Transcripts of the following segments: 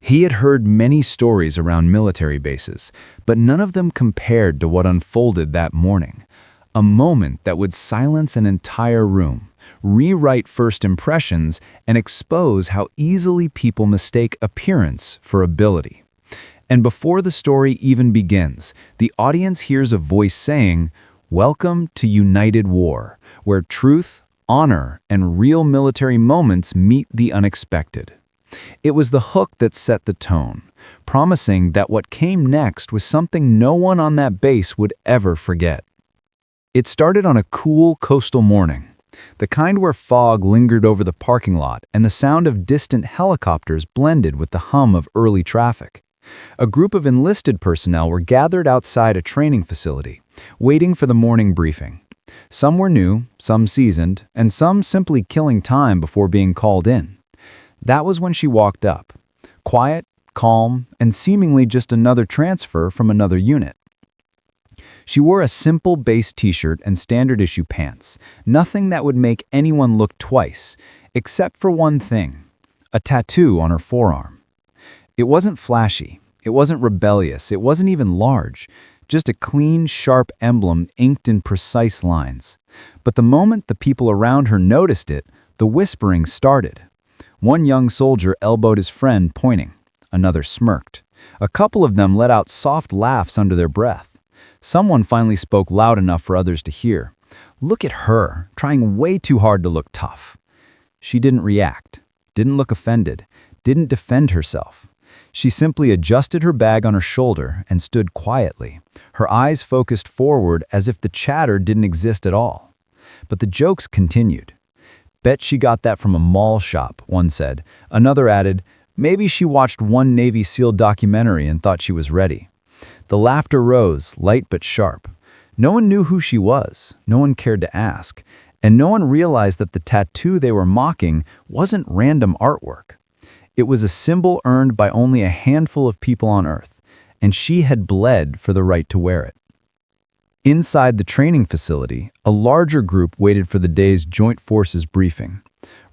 He had heard many stories around military bases, but none of them compared to what unfolded that morning. A moment that would silence an entire room, rewrite first impressions, and expose how easily people mistake appearance for ability. And before the story even begins, the audience hears a voice saying, "Welcome to United War, where truth, honor, and real military moments meet the unexpected." It was the hook that set the tone, promising that what came next was something no one on that base would ever forget. It started on a cool coastal morning, the kind where fog lingered over the parking lot and the sound of distant helicopters blended with the hum of early traffic. A group of enlisted personnel were gathered outside a training facility, waiting for the morning briefing. Some were new, some seasoned, and some simply killing time before being called in. That was when she walked up, quiet, calm, and seemingly just another transfer from another unit. She wore a simple base t-shirt and standard issue pants, nothing that would make anyone look twice, except for one thing, a tattoo on her forearm. It wasn't flashy, it wasn't rebellious, it wasn't even large, just a clean, sharp emblem inked in precise lines. But the moment the people around her noticed it, the whispering started. One young soldier elbowed his friend, pointing. Another smirked. A couple of them let out soft laughs under their breath. Someone finally spoke loud enough for others to hear. "Look at her, trying way too hard to look tough." She didn't react, didn't look offended, didn't defend herself. She simply adjusted her bag on her shoulder and stood quietly, her eyes focused forward as if the chatter didn't exist at all. But the jokes continued. "Bet she got that from a mall shop," one said. Another added, "Maybe she watched one Navy SEAL documentary and thought she was ready." The laughter rose, light but sharp. No one knew who she was, no one cared to ask, and no one realized that the tattoo they were mocking wasn't random artwork. It was a symbol earned by only a handful of people on Earth, and she had bled for the right to wear it. Inside the training facility, a larger group waited for the day's Joint Forces briefing.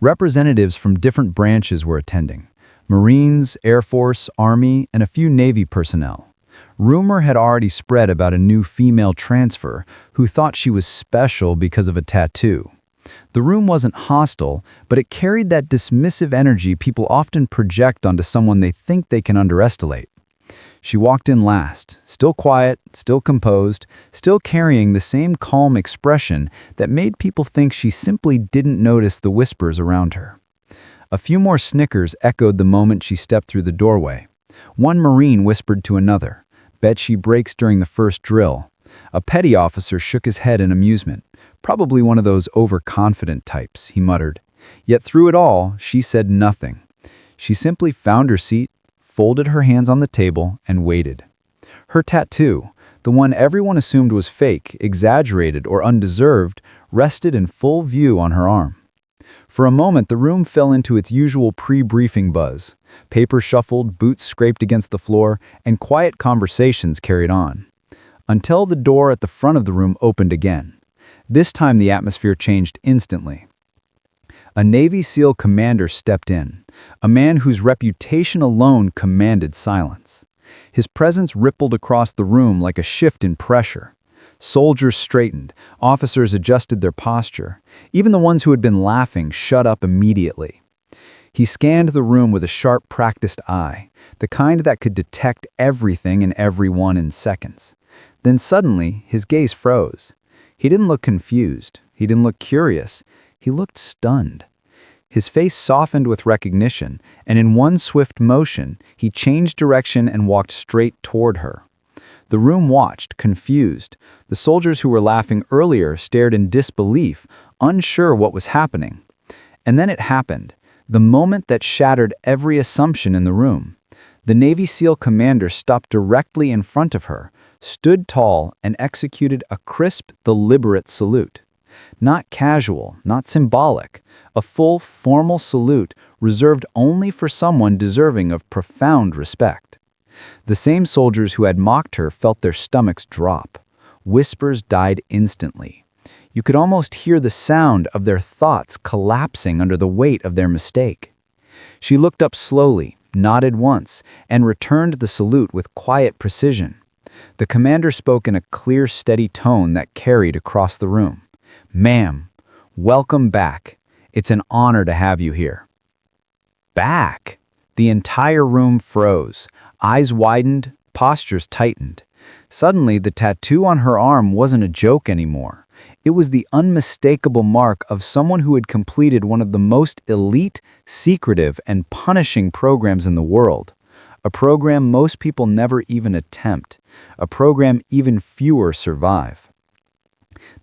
Representatives from different branches were attending: Marines, Air Force, Army, and a few Navy personnel. Rumor had already spread about a new female transfer who thought she was special because of a tattoo. The room wasn't hostile, but it carried that dismissive energy people often project onto someone they think they can underestimate. She walked in last, still quiet, still composed, still carrying the same calm expression that made people think she simply didn't notice the whispers around her. A few more snickers echoed the moment she stepped through the doorway. One Marine whispered to another, "Bet she breaks during the first drill." A petty officer shook his head in amusement. "Probably one of those overconfident types," he muttered. Yet through it all, she said nothing. She simply found her seat, folded her hands on the table, and waited. Her tattoo, the one everyone assumed was fake, exaggerated, or undeserved, rested in full view on her arm. For a moment, the room fell into its usual pre-briefing buzz. Paper shuffled, boots scraped against the floor, and quiet conversations carried on. Until the door at the front of the room opened again. This time the atmosphere changed instantly. A Navy SEAL commander stepped in, a man whose reputation alone commanded silence. His presence rippled across the room like a shift in pressure. Soldiers straightened, officers adjusted their posture. Even the ones who had been laughing shut up immediately. He scanned the room with a sharp, practiced eye, the kind that could detect everything and everyone in seconds. Then suddenly, his gaze froze. He didn't look confused. He didn't look curious. He looked stunned. His face softened with recognition, and in one swift motion, he changed direction and walked straight toward her. The room watched, confused. The soldiers who were laughing earlier stared in disbelief, unsure what was happening. And then it happened, the moment that shattered every assumption in the room. The Navy SEAL commander stopped directly in front of her, stood tall, and executed a crisp, deliberate salute. Not casual, not symbolic, a full, formal salute reserved only for someone deserving of profound respect. The same soldiers who had mocked her felt their stomachs drop. Whispers died instantly. You could almost hear the sound of their thoughts collapsing under the weight of their mistake. She looked up slowly, nodded once, and returned the salute with quiet precision. The commander spoke in a clear, steady tone that carried across the room. "Ma'am, welcome back. It's an honor to have you here." Back! The entire room froze. Eyes widened, postures tightened. Suddenly, the tattoo on her arm wasn't a joke anymore. It was the unmistakable mark of someone who had completed one of the most elite, secretive, and punishing programs in the world. A program most people never even attempt. A program even fewer survive.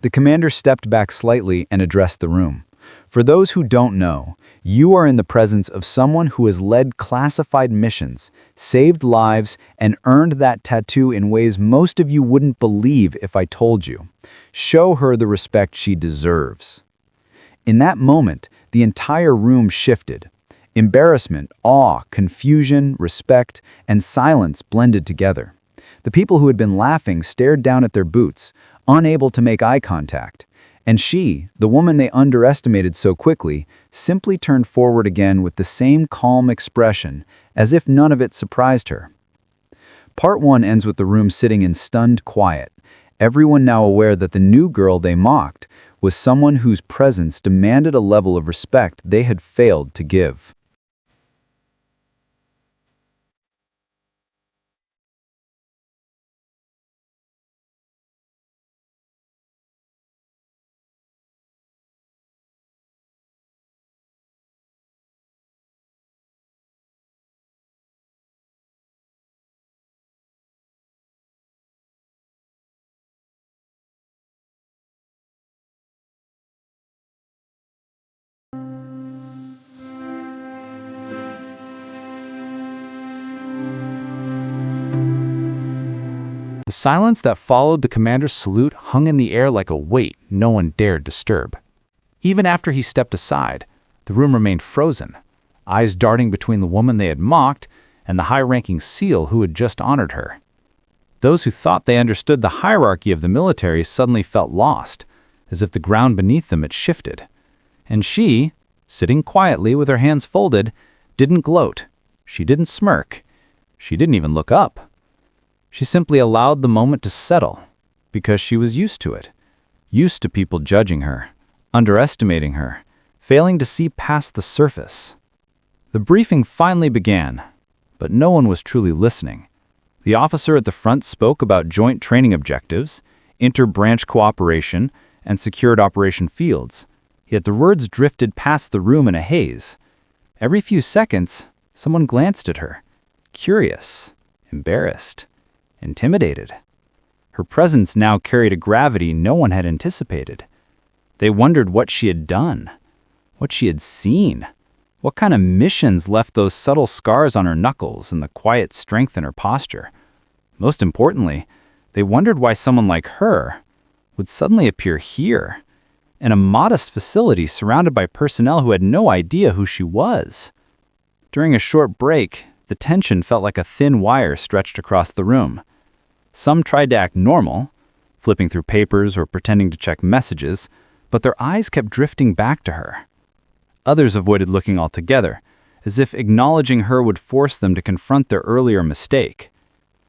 The commander stepped back slightly and addressed the room. For those who don't know, you are in the presence of someone who has led classified missions, saved lives, and earned that tattoo in ways most of you wouldn't believe if I told you. Show her the respect she deserves. In that moment, the entire room shifted. Embarrassment, awe, confusion, respect, and silence blended together. The people who had been laughing stared down at their boots, unable to make eye contact. And she, the woman they underestimated so quickly, simply turned forward again with the same calm expression, as if none of it surprised her. Part 1 ends with the room sitting in stunned quiet, everyone now aware that the new girl they mocked was someone whose presence demanded a level of respect they had failed to give. The silence that followed the commander's salute hung in the air like a weight no one dared disturb. Even after he stepped aside, the room remained frozen, eyes darting between the woman they had mocked and the high-ranking SEAL who had just honored her. Those who thought they understood the hierarchy of the military suddenly felt lost, as if the ground beneath them had shifted. And she, sitting quietly with her hands folded, didn't gloat. She didn't smirk. She didn't even look up. She simply allowed the moment to settle, because she was used to it, used to people judging her, underestimating her, failing to see past the surface. The briefing finally began, but no one was truly listening. The officer at the front spoke about joint training objectives, inter-branch cooperation, and secured operation fields, yet the words drifted past the room in a haze. Every few seconds, someone glanced at her, curious, embarrassed, intimidated. Her presence now carried a gravity no one had anticipated. They wondered what she had done, what she had seen, what kind of missions left those subtle scars on her knuckles and the quiet strength in her posture. Most importantly, they wondered why someone like her would suddenly appear here, in a modest facility surrounded by personnel who had no idea who she was. During a short break, the tension felt like a thin wire stretched across the room. Some tried to act normal, flipping through papers or pretending to check messages, but their eyes kept drifting back to her. Others avoided looking altogether, as if acknowledging her would force them to confront their earlier mistake.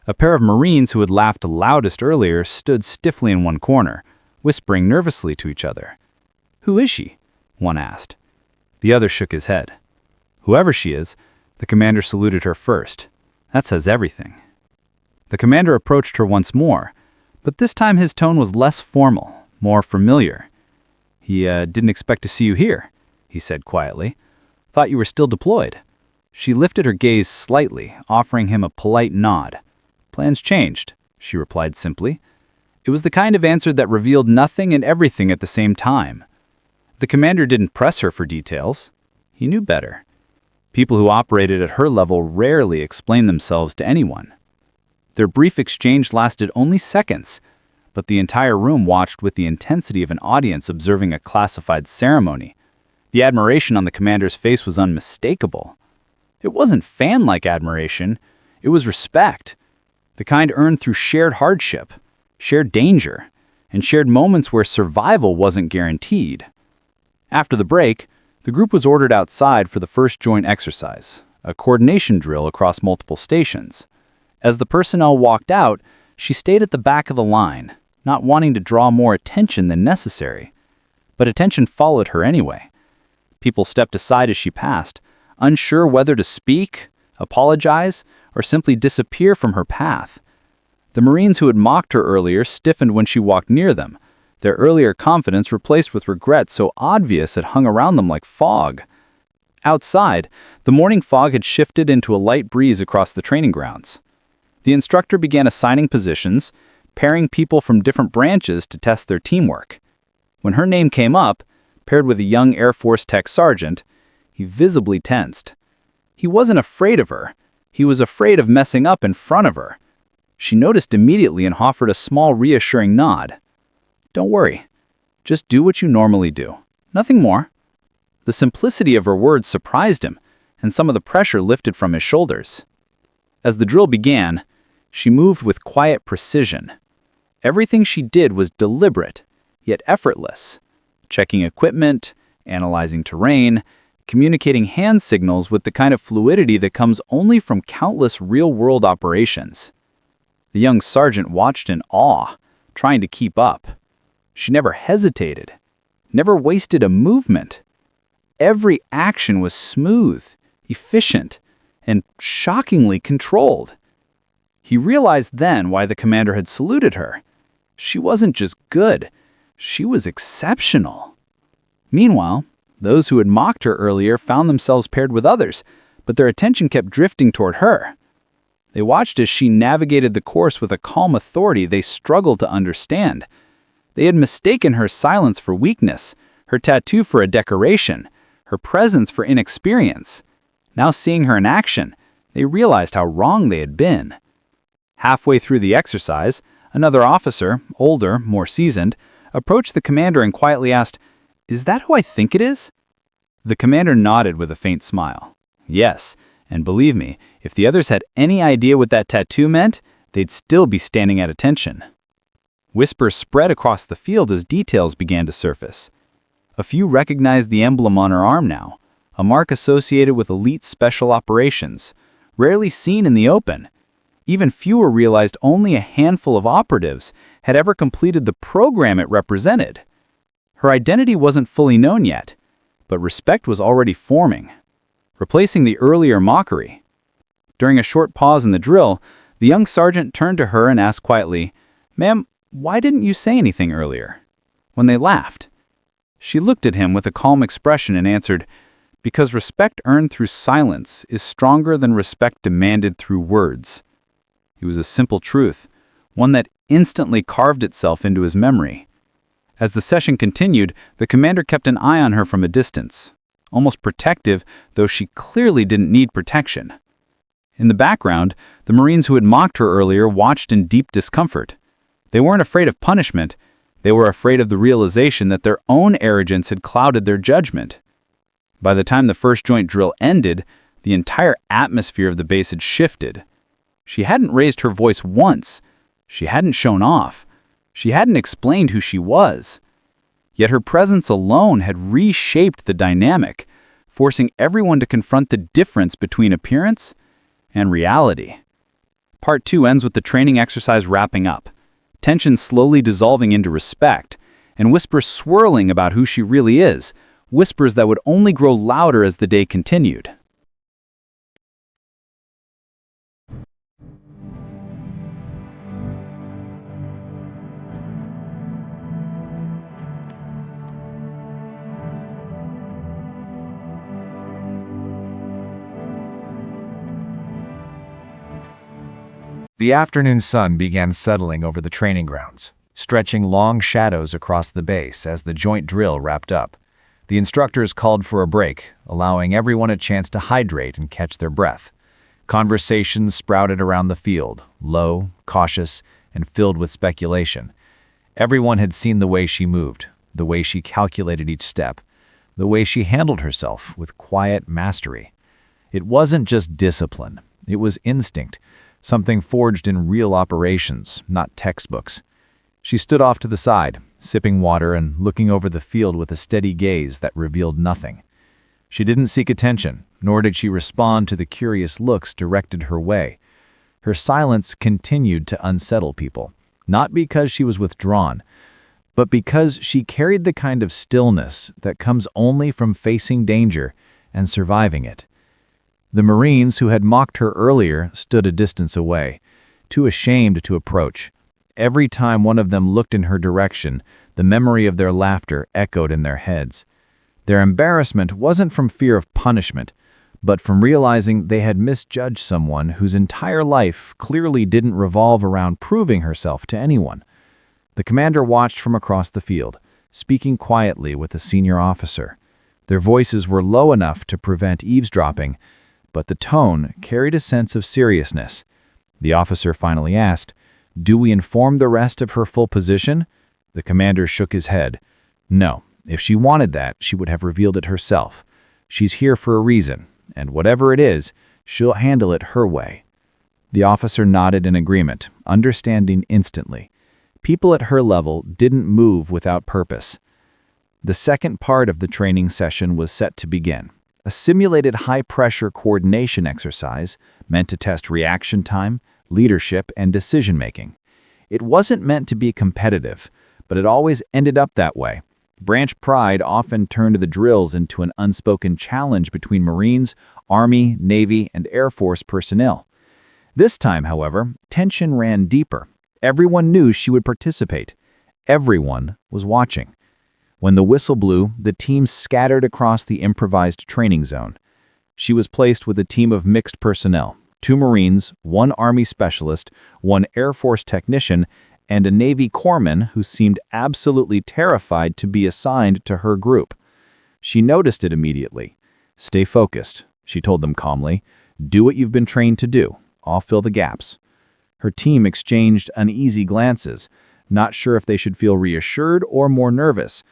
A pair of Marines who had laughed loudest earlier stood stiffly in one corner, whispering nervously to each other. "Who is she?" one asked. The other shook his head. "Whoever she is," the commander saluted her first. "That says everything." The commander approached her once more, but this time his tone was less formal, more familiar. He didn't expect to see you here," he said quietly. "Thought you were still deployed." She lifted her gaze slightly, offering him a polite nod. "Plans changed," she replied simply. It was the kind of answer that revealed nothing and everything at the same time. The commander didn't press her for details. He knew better. People who operated at her level rarely explained themselves to anyone. Their brief exchange lasted only seconds, but the entire room watched with the intensity of an audience observing a classified ceremony. The admiration on the commander's face was unmistakable. It wasn't fan-like admiration, it was respect. The kind earned through shared hardship, shared danger, and shared moments where survival wasn't guaranteed. After the break, the group was ordered outside for the first joint exercise, a coordination drill across multiple stations. As the personnel walked out, she stayed at the back of the line, not wanting to draw more attention than necessary. But attention followed her anyway. People stepped aside as she passed, unsure whether to speak, apologize, or simply disappear from her path. The Marines who had mocked her earlier stiffened when she walked near them, their earlier confidence replaced with regret so obvious it hung around them like fog. Outside, the morning fog had shifted into a light breeze across the training grounds. The instructor began assigning positions, pairing people from different branches to test their teamwork. When her name came up, paired with a young Air Force tech sergeant, he visibly tensed. He wasn't afraid of her. He was afraid of messing up in front of her. She noticed immediately and offered a small reassuring nod. "Don't worry. Just do what you normally do. Nothing more." The simplicity of her words surprised him, and some of the pressure lifted from his shoulders. As the drill began, she moved with quiet precision. Everything she did was deliberate, yet effortless. Checking equipment, analyzing terrain, communicating hand signals with the kind of fluidity that comes only from countless real-world operations. The young sergeant watched in awe, trying to keep up. She never hesitated, never wasted a movement. Every action was smooth, efficient, and shockingly controlled. He realized then why the commander had saluted her. She wasn't just good, she was exceptional. Meanwhile, those who had mocked her earlier found themselves paired with others, but their attention kept drifting toward her. They watched as she navigated the course with a calm authority they struggled to understand. They had mistaken her silence for weakness, her tattoo for a decoration, her presence for inexperience. Now seeing her in action, they realized how wrong they had been. Halfway through the exercise, another officer, older, more seasoned, approached the commander and quietly asked, "Is that who I think it is?" The commander nodded with a faint smile. Yes, and believe me, if the others had any idea what that tattoo meant, they'd still be standing at attention. Whispers spread across the field as details began to surface. A few recognized the emblem on her arm now, a mark associated with elite special operations, rarely seen in the open. Even fewer realized only a handful of operatives had ever completed the program it represented. Her identity wasn't fully known yet, but respect was already forming, replacing the earlier mockery. During a short pause in the drill, the young sergeant turned to her and asked quietly, "Ma'am, why didn't you say anything earlier?" When they laughed, she looked at him with a calm expression and answered, "Because respect earned through silence is stronger than respect demanded through words." It was a simple truth, one that instantly carved itself into his memory. As the session continued, the commander kept an eye on her from a distance, almost protective, though she clearly didn't need protection. In the background, the Marines who had mocked her earlier watched in deep discomfort. They weren't afraid of punishment. They were afraid of the realization that their own arrogance had clouded their judgment. By the time the first joint drill ended, the entire atmosphere of the base had shifted. She hadn't raised her voice once. She hadn't shown off. She hadn't explained who she was. Yet her presence alone had reshaped the dynamic, forcing everyone to confront the difference between appearance and reality. Part 2 ends with the training exercise wrapping up, tension slowly dissolving into respect, and whispers swirling about who she really is, whispers that would only grow louder as the day continued. The afternoon sun began settling over the training grounds, stretching long shadows across the base As the joint drill wrapped up, the instructors called for a break, allowing everyone a chance to hydrate and catch their breath. Conversations sprouted around the field, low, cautious, and filled with speculation. Everyone had seen the way she moved, the way she calculated each step, the way she handled herself with quiet mastery. It wasn't just discipline, it was instinct, something forged in real operations, not textbooks. She stood off to the side, sipping water and looking over the field with a steady gaze that revealed nothing. She didn't seek attention, nor did she respond to the curious looks directed her way. Her silence continued to unsettle people, not because she was withdrawn, but because she carried the kind of stillness that comes only from facing danger and surviving it. The Marines who had mocked her earlier stood a distance away, too ashamed to approach. Every time one of them looked in her direction, the memory of their laughter echoed in their heads. Their embarrassment wasn't from fear of punishment, but from realizing they had misjudged someone whose entire life clearly didn't revolve around proving herself to anyone. The commander watched from across the field, speaking quietly with a senior officer. Their voices were low enough to prevent eavesdropping, but the tone carried a sense of seriousness. The officer finally asked, "Do we inform the rest of her full position?" The commander shook his head. "No, if she wanted that, she would have revealed it herself. She's here for a reason, and whatever it is, she'll handle it her way." The officer nodded in agreement, understanding instantly. People at her level didn't move without purpose. The second part of the training session was set to begin, a simulated high-pressure coordination exercise meant to test reaction time, leadership, and decision-making. It wasn't meant to be competitive, but it always ended up that way. Branch pride often turned the drills into an unspoken challenge between Marines, Army, Navy, and Air Force personnel. This time, however, tension ran deeper. Everyone knew she would participate. Everyone was watching. When the whistle blew, the team scattered across the improvised training zone. She was placed with a team of mixed personnel, 2 Marines, 1 Army specialist, 1 Air Force technician, and a Navy corpsman who seemed absolutely terrified to be assigned to her group. She noticed it immediately. "Stay focused," she told them calmly. "Do what you've been trained to do. I'll fill the gaps." Her team exchanged uneasy glances, not sure if they should feel reassured or more nervous.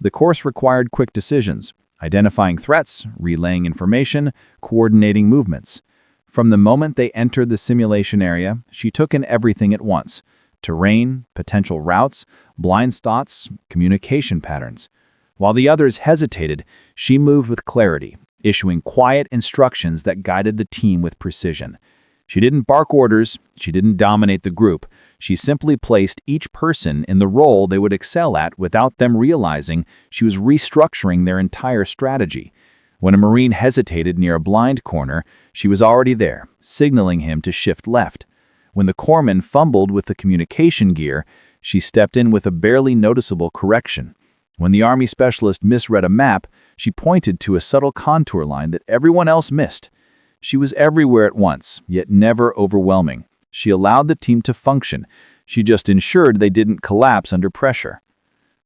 The course required quick decisions, identifying threats, relaying information, coordinating movements. From the moment they entered the simulation area, she took in everything at once: terrain, potential routes, blind spots, communication patterns. While the others hesitated, she moved with clarity, issuing quiet instructions that guided the team with precision. She didn't bark orders, she didn't dominate the group. She simply placed each person in the role they would excel at without them realizing she was restructuring their entire strategy. When a Marine hesitated near a blind corner, she was already there, signaling him to shift left. When the corpsman fumbled with the communication gear, she stepped in with a barely noticeable correction. When the Army specialist misread a map, she pointed to a subtle contour line that everyone else missed. She was everywhere at once, yet never overwhelming. She allowed the team to function. She just ensured they didn't collapse under pressure.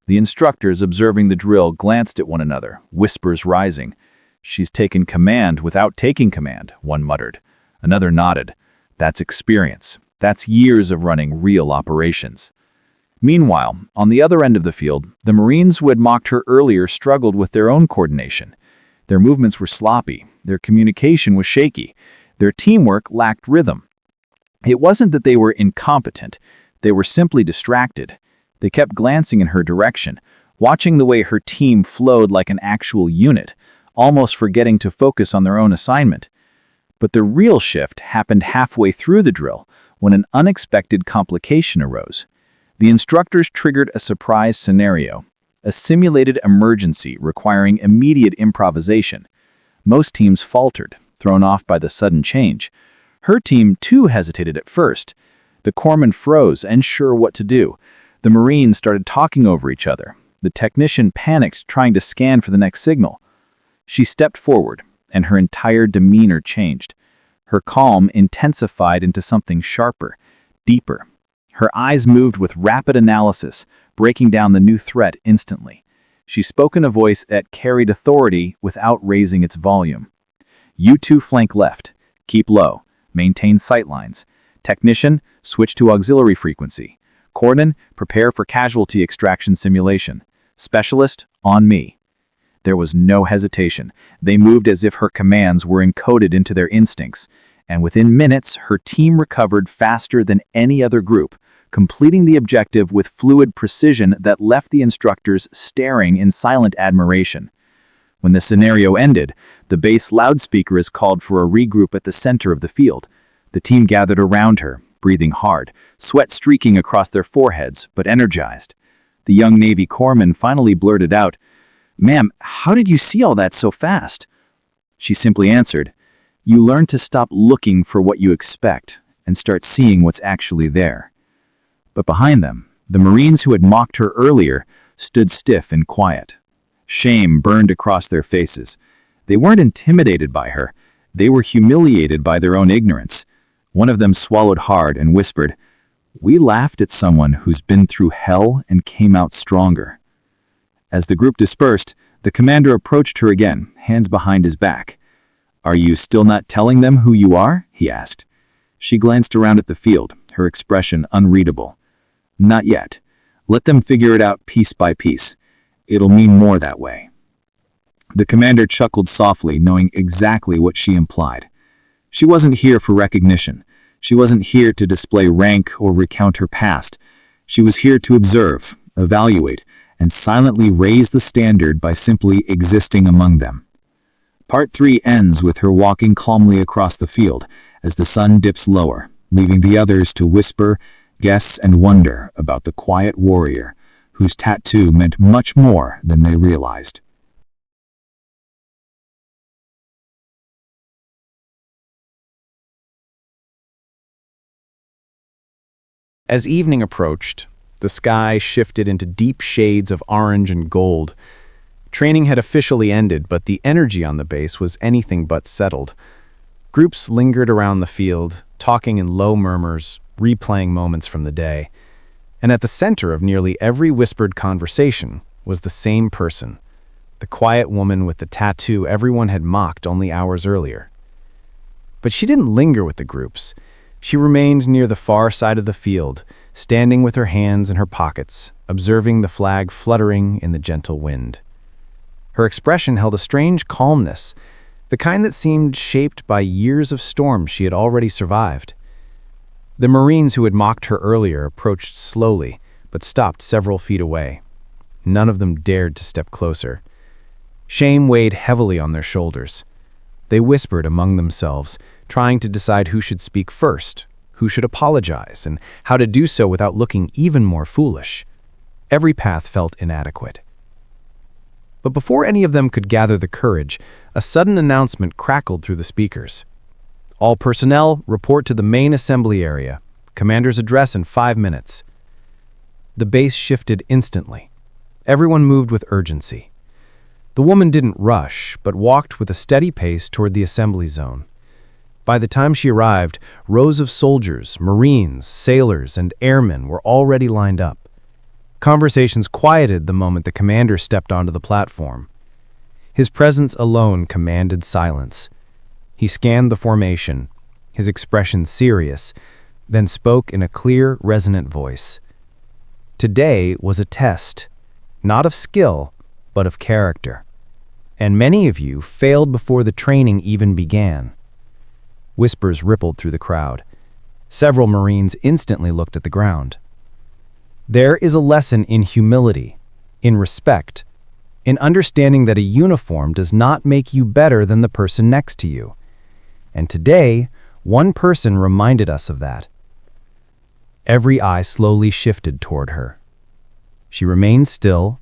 The instructors observing the drill glanced at one another, whispers rising. "She's taken command without taking command," one muttered. Another nodded. "That's experience. That's years of running real operations." Meanwhile, on the other end of the field, the Marines who had mocked her earlier struggled with their own coordination. Their movements were sloppy, their communication was shaky, their teamwork lacked rhythm. It wasn't that they were incompetent, they were simply distracted. They kept glancing in her direction, watching the way her team flowed like an actual unit, almost forgetting to focus on their own assignment. But the real shift happened halfway through the drill, when an unexpected complication arose. The instructors triggered a surprise scenario, a simulated emergency requiring immediate improvisation. Most teams faltered, thrown off by the sudden change. Her team too hesitated at first. The corpsman froze, unsure what to do. The Marines started talking over each other. The technician panicked, trying to scan for the next signal. She stepped forward, and her entire demeanor changed. Her calm intensified into something sharper, deeper. Her eyes moved with rapid analysis, breaking down the new threat instantly. She spoke in a voice that carried authority without raising its volume. "You two flank left. Keep low. Maintain sight lines. Technician, switch to auxiliary frequency. Corpsman, prepare for casualty extraction simulation. Specialist, on me." There was no hesitation. They moved as if her commands were encoded into their instincts, and within minutes, her team recovered faster than any other group, completing the objective with fluid precision that left the instructors staring in silent admiration. When the scenario ended, the base loudspeakers called for a regroup at the center of the field. The team gathered around her, breathing hard, sweat streaking across their foreheads, but energized. The young Navy corpsman finally blurted out, "Ma'am, how did you see all that so fast?" She simply answered, "You learn to stop looking for what you expect and start seeing what's actually there." But behind them, the Marines who had mocked her earlier stood stiff and quiet. Shame burned across their faces. They weren't intimidated by her. They were humiliated by their own ignorance. One of them swallowed hard and whispered, "We laughed at someone who's been through hell and came out stronger." As the group dispersed, the commander approached her again, hands behind his back. "Are you still not telling them who you are?" he asked. She glanced around at the field, her expression unreadable. "Not yet. Let them figure it out piece by piece. It'll mean more that way." The commander chuckled softly, knowing exactly what she implied. She wasn't here for recognition. She wasn't here to display rank or recount her past. She was here to observe, evaluate, and silently raise the standard by simply existing among them. Part 3 ends with her walking calmly across the field as the sun dips lower, leaving the others to whisper, guess, and wonder about the quiet warrior whose tattoo meant much more than they realized. As evening approached, the sky shifted into deep shades of orange and gold. Training had officially ended, but the energy on the base was anything but settled. Groups lingered around the field, talking in low murmurs, replaying moments from the day. And at the center of nearly every whispered conversation was the same person, the quiet woman with the tattoo everyone had mocked only hours earlier. But she didn't linger with the groups. She remained near the far side of the field, standing with her hands in her pockets, observing the flag fluttering in the gentle wind. Her expression held a strange calmness, the kind that seemed shaped by years of storms she had already survived. The Marines who had mocked her earlier approached slowly, but stopped several feet away. None of them dared to step closer. Shame weighed heavily on their shoulders. They whispered among themselves, trying to decide who should speak first, who should apologize, and how to do so without looking even more foolish. Every path felt inadequate. But before any of them could gather the courage, a sudden announcement crackled through the speakers. "All personnel, report to the main assembly area. Commander's address in 5 minutes." The base shifted instantly. Everyone moved with urgency. The woman didn't rush, but walked with a steady pace toward the assembly zone. By the time she arrived, rows of soldiers, Marines, sailors, and airmen were already lined up. Conversations quieted the moment the commander stepped onto the platform. His presence alone commanded silence. He scanned the formation, his expression serious, then spoke in a clear, resonant voice. Today was a test, not of skill, but of character. And many of you failed before the training even began. Whispers rippled through the crowd. Several Marines instantly looked at the ground. There is a lesson in humility, in respect, in understanding that a uniform does not make you better than the person next to you. And today, one person reminded us of that. Every eye slowly shifted toward her. She remained still,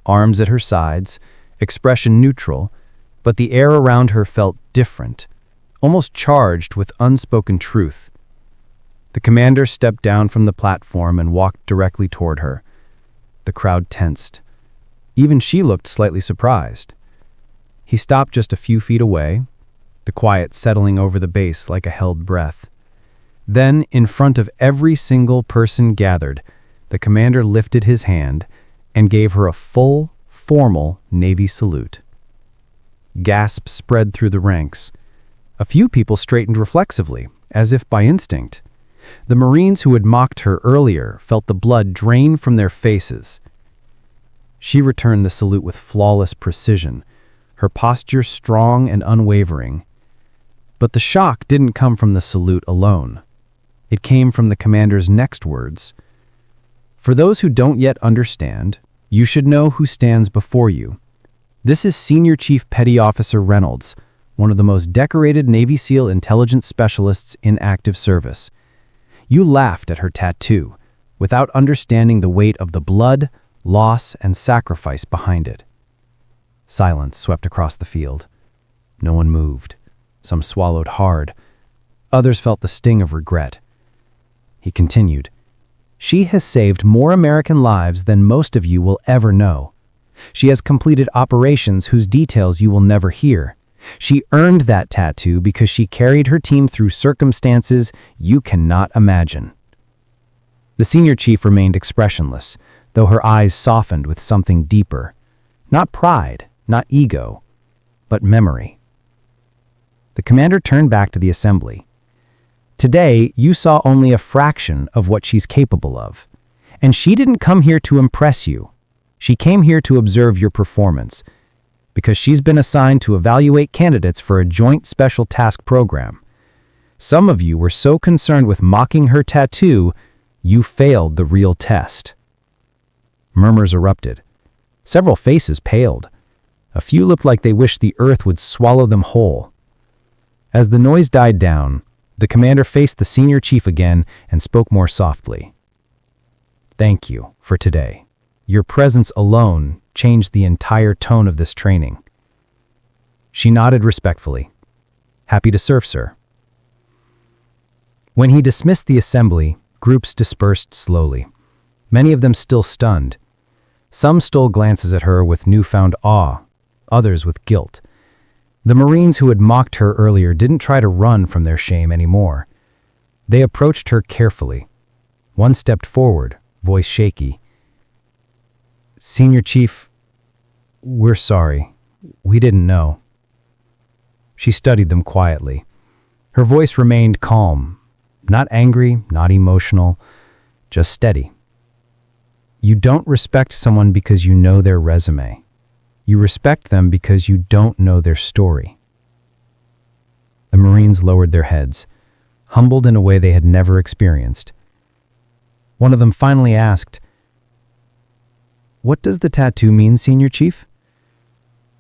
arms at her sides, expression neutral, but the air around her felt different, almost charged with unspoken truth. The commander stepped down from the platform and walked directly toward her. The crowd tensed. Even she looked slightly surprised. He stopped just a few feet away, the quiet settling over the base like a held breath. Then, in front of every single person gathered, the commander lifted his hand and gave her a full, formal Navy salute. Gasps spread through the ranks. A few people straightened reflexively, as if by instinct. The Marines who had mocked her earlier felt the blood drain from their faces. She returned the salute with flawless precision, her posture strong and unwavering. But the shock didn't come from the salute alone. It came from the commander's next words. "For those who don't yet understand, you should know who stands before you. This is Senior Chief Petty Officer Reynolds, one of the most decorated Navy SEAL intelligence specialists in active service. You laughed at her tattoo, without understanding the weight of the blood, loss, and sacrifice behind it. Silence swept across the field. No one moved. Some swallowed hard. Others felt the sting of regret. He continued, "She has saved more American lives than most of you will ever know. She has completed operations whose details you will never hear. She earned that tattoo because she carried her team through circumstances you cannot imagine." The senior chief remained expressionless, though her eyes softened with something deeper. Not pride, not ego, but memory. The commander turned back to the assembly. "Today, you saw only a fraction of what she's capable of. And she didn't come here to impress you. She came here to observe your performance, because she's been assigned to evaluate candidates for a joint special task program. Some of you were so concerned with mocking her tattoo, you failed the real test." Murmurs erupted. Several faces paled. A few looked like they wished the earth would swallow them whole. As the noise died down, the commander faced the senior chief again and spoke more softly. "Thank you for today. Your presence alone changed the entire tone of this training." She nodded respectfully. "Happy to serve, sir." When he dismissed the assembly, groups dispersed slowly, many of them still stunned. Some stole glances at her with newfound awe, others with guilt. The Marines who had mocked her earlier didn't try to run from their shame anymore. They approached her carefully. One stepped forward, voice shaky. "Senior Chief, we're sorry. We didn't know." She studied them quietly. Her voice remained calm, not angry, not emotional, just steady. "You don't respect someone because you know their resume. You respect them because you don't know their story." The Marines lowered their heads, humbled in a way they had never experienced. One of them finally asked, "What does the tattoo mean, Senior Chief?"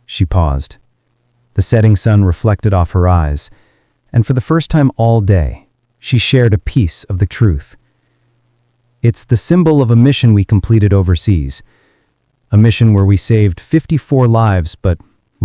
She paused. The setting sun reflected off her eyes, and for the first time all day, she shared a piece of the truth. "It's the symbol of a mission we completed overseas. A mission where we saved 54 lives, but